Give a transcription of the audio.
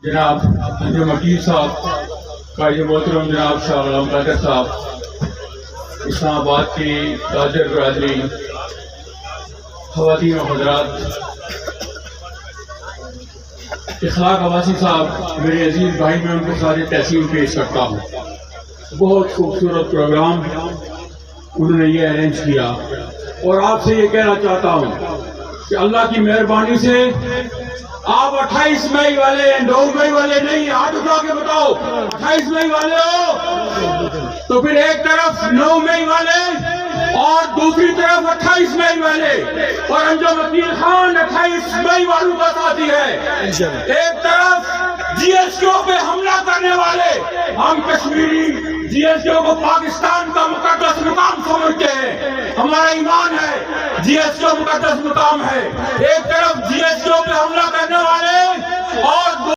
जनाब अंजुम वकील साहब, कायदे मोहतरम जनाब शाह गुलाम कादर साहब, इस्लामाबाद की ताजर बरादरी, ख़वातीन और हज़रात, इखलाक अब्बासी साहब मेरे अजीज भाई, मैं उनके सारे तहसीन पेश करता हूँ। बहुत खूबसूरत प्रोग्राम उन्होंने ये अरेंज किया और आपसे ये कहना चाहता हूँ कि अल्लाह की मेहरबानी से आप 28 मई वाले, 9 मई वाले नहीं, हाथ उठा के बताओ 28 मई वाले हो तो फिर एक तरफ 9 मई वाले और दूसरी तरफ 28 मई वाले, और अंजुम वकील खान 28 मई वालों का साथी है। एक तरफ जीएसक्यू पे हमला करने वाले, हम कश्मीरी जीएसक्यू को पाकिस्तान का मुकद्दस मुकाम समझते हैं, हमारा ईमान है जीएसक्यू मुकद्दस मुकाम है। एक तरफ जीएसक्यू पे हमला करने वाले और